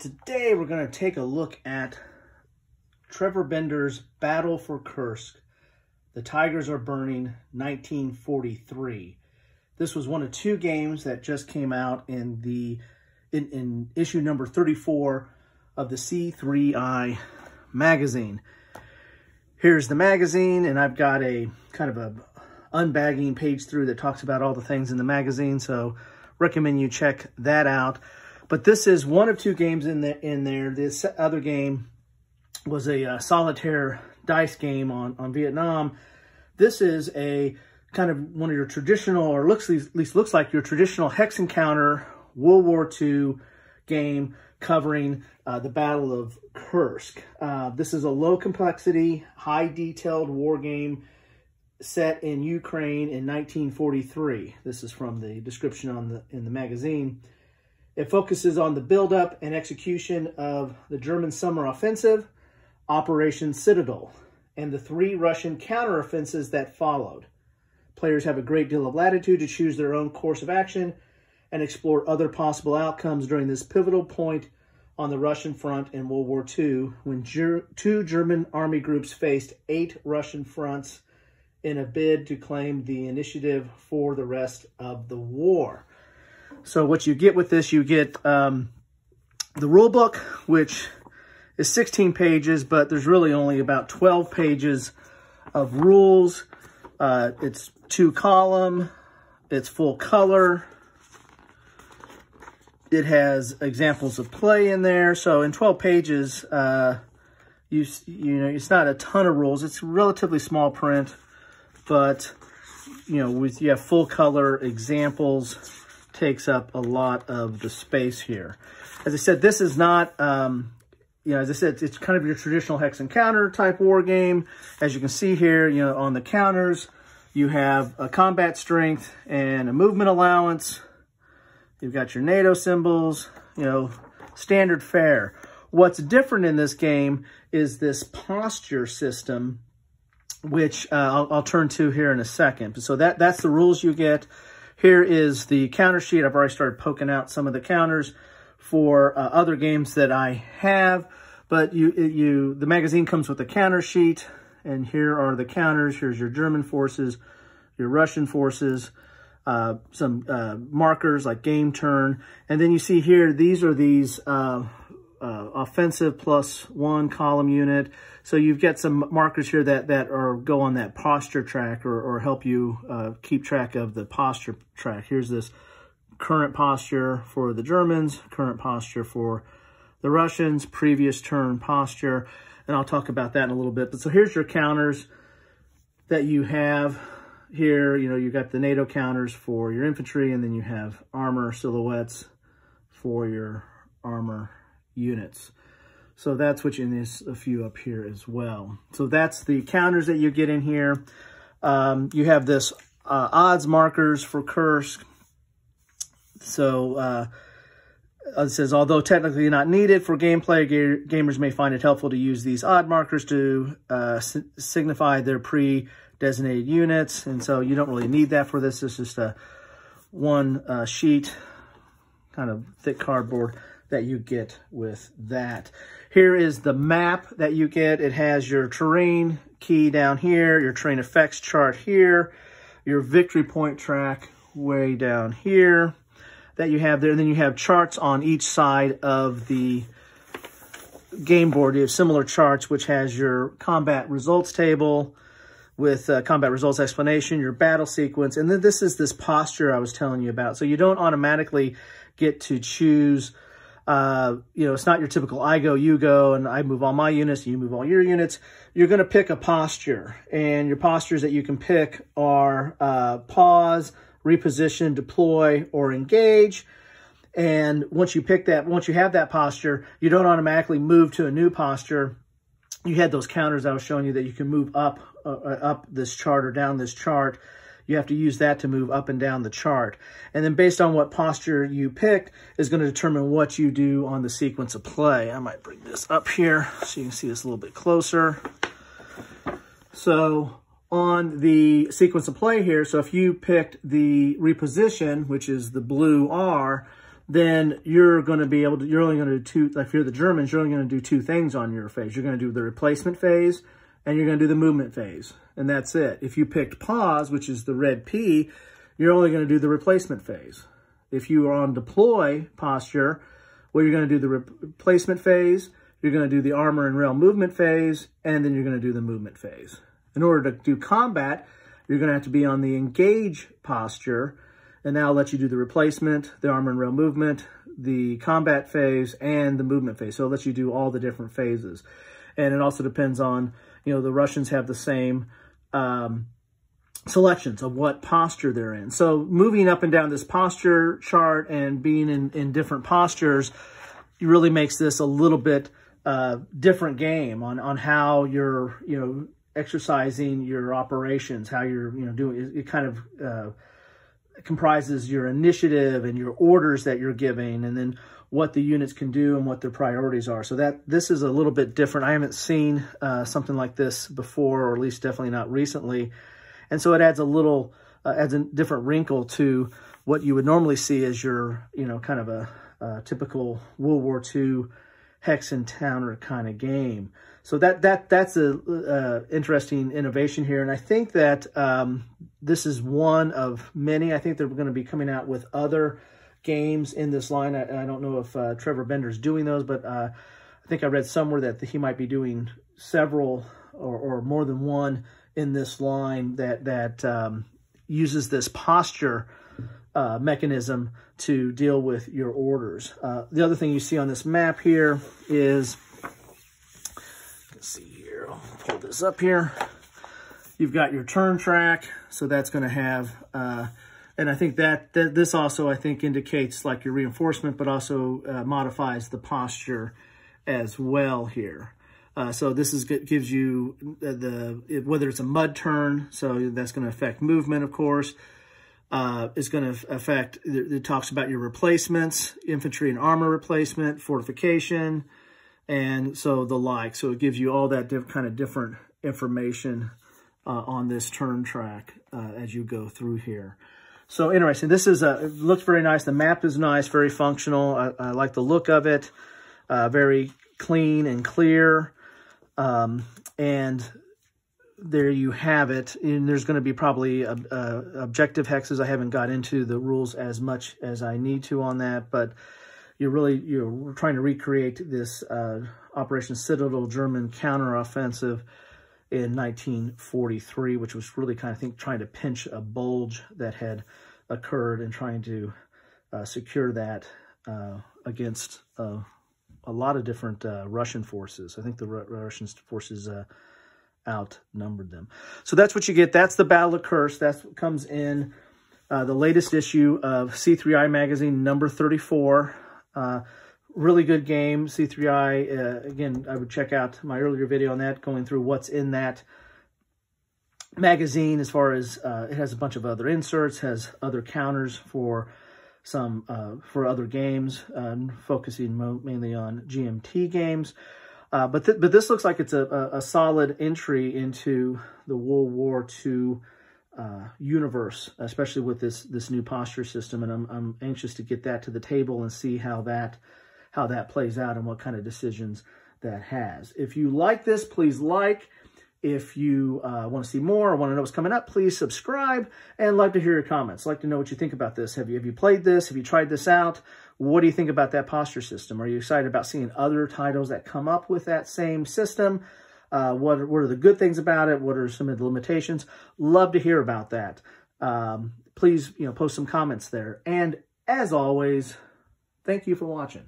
today we're going to take a look at Trevor Bender's Battle for Kursk. The Tigers Are Burning, 1943. This was one of two games that just came out in issue number 34 of the C3I magazine. Here's the magazine, and I've got a kind of a unbagging page through that talks about all the things in the magazine, so recommend you check that out. But this is one of two games in there. This other game was a solitaire dice game on Vietnam. This is a kind of one of your traditional, or at least looks like your traditional hex encounter World War II game covering the Battle of Kursk. This is a low complexity, high detailed war game set in Ukraine in 1943. This is from the description in the magazine. It focuses on the buildup and execution of the German summer offensive, Operation Citadel, and the 3 Russian counteroffensives that followed. Players have a great deal of latitude to choose their own course of action and explore other possible outcomes during this pivotal point on the Russian front in World War II, when 2 German army groups faced 8 Russian fronts in a bid to claim the initiative for the rest of the war. So what you get with this, you get the rule book, which is 16 pages, but there's really only about 12 pages of rules. It's 2-column, it's full color. It has examples of play in there. So in 12 pages, you know, it's not a ton of rules. It's relatively small print, but you know, you have full color examples, takes up a lot of the space here. As I said, this is not, you know, as I said, it's kind of your traditional hex and counter type war game. As you can see here, you know, on the counters, you have a combat strength and a movement allowance. You've got your NATO symbols, you know, standard fare. What's different in this game is this posture system, which I'll turn to here in a second. So that's the rules you get. Here is the counter sheet. I've already started poking out some of the counters for other games that I have, but the magazine comes with a counter sheet, and here are the counters. Here's your German forces, your Russian forces, some markers like game turn, and then you see here, these are offensive +1 column unit. So you've got some markers here that go on that posture track or help you keep track of the posture track. Here's this current posture for the Germans, current posture for the Russians, previous turn posture, and I'll talk about that in a little bit. But so here's your counters that you have here. You know, you've got the NATO counters for your infantry, and then you have armor silhouettes for your armor units. So that's what you need, a few up here as well. So that's the counters that you get in here. You have this odds markers for Kursk. So it says, although technically not needed for gameplay, gamers may find it helpful to use these odd markers to signify their pre-designated units. And so you don't really need that for this. It's just a one sheet, kind of thick cardboard that you get with that. Here is the map that you get. It has your terrain key down here, your terrain effects chart here, your victory point track way down here that you have there. And then you have charts on each side of the game board. You have similar charts, which has your combat results table with combat results explanation, your battle sequence, and then this is this posture I was telling you about. So you don't automatically get to choose. You know, it's not your typical I go, you go, and I move all my units, you move all your units. You're going to pick a posture, and your postures that you can pick are pause, reposition, deploy, or engage. And once you pick that, once you have that posture, you don't automatically move to a new posture. You had those counters I was showing you that you can move up this chart or down this chart. You have to use that to move up and down the chart. And then based on what posture you picked is going to determine what you do on the sequence of play. I might bring this up here so you can see this a little bit closer. So on the sequence of play here, so if you picked the reposition, which is the blue R, then you're going to be able to, you're only going to do two, like if you're the Germans, you're only going to do two things on your phase. You're going to do the replacement phase and you're going to do the movement phase. And that's it. If you picked pause, which is the red P, you're only going to do the replacement phase. If you are on deploy posture, well, you're going to do the replacement phase, you're going to do the armor and rail movement phase, and then you're going to do the movement phase. In order to do combat, you're going to have to be on the engage posture, and now I'll let you do the replacement, the armor and rail movement, the combat phase, and the movement phase. So it lets you do all the different phases. And it also depends on, you know, the Russians have the same selections of what posture they're in. So moving up and down this posture chart and being in different postures really makes this a little bit different game on how you're, you know, exercising your operations, how you're, you know, doing. It kind of comprises your initiative and your orders that you're giving, and then what the units can do and what their priorities are. So that this is a little bit different. I haven't seen something like this before, or at least definitely not recently. And so it adds a little, adds a different wrinkle to what you would normally see as your, you know, kind of a typical World War II hex encounter kind of game. So that's a interesting innovation here. And I think that this is one of many. I think they're going to be coming out with other games in this line. I don't know if Trevor Bender's doing those, but I think I read somewhere that he might be doing several or more than one in this line that uses this posture mechanism to deal with your orders. The other thing you see on this map here is, let's see here, I'll pull this up here. You've got your turn track, so that's going to have, and I think that this also, I think, indicates like your reinforcement, but also modifies the posture as well here. So this gives you whether it's a mud turn, so that's going to affect movement, of course. It's going to affect, it talks about your replacements, infantry and armor replacement, fortification, and so the like. So it gives you all that kind of different information on this turn track as you go through here. So interesting. This is it looks very nice. The map is nice, very functional. I like the look of it. Very clean and clear. And there you have it. And there's going to be probably objective hexes. I haven't got into the rules as much as I need to on that, but you're trying to recreate this Operation Citadel German counteroffensive in 1943, which was really kind of, I think, trying to pinch a bulge that had occurred and trying to secure that against a lot of different Russian forces. I think the Russian forces outnumbered them. So that's what you get. That's the Battle of Kursk. That's what comes in the latest issue of C3I Magazine, number 34. Really good game, C3I. Again, I would check out my earlier video on that, going through what's in that magazine as far as it has a bunch of other inserts, has other counters for some for other games, focusing mainly on GMT games. But this looks like it's a solid entry into the World War II universe, especially with this new posture system. And I'm anxious to get that to the table and see how that plays out and what kind of decisions that has. If you like this, please like. If you want to see more or want to know what's coming up, please subscribe, and love to hear your comments. I'd like to know what you think about this. Have you played this? Have you tried this out? What do you think about that posture system? Are you excited about seeing other titles that come up with that same system? What are the good things about it? What are some of the limitations? Love to hear about that. Please, post some comments there. And as always, thank you for watching.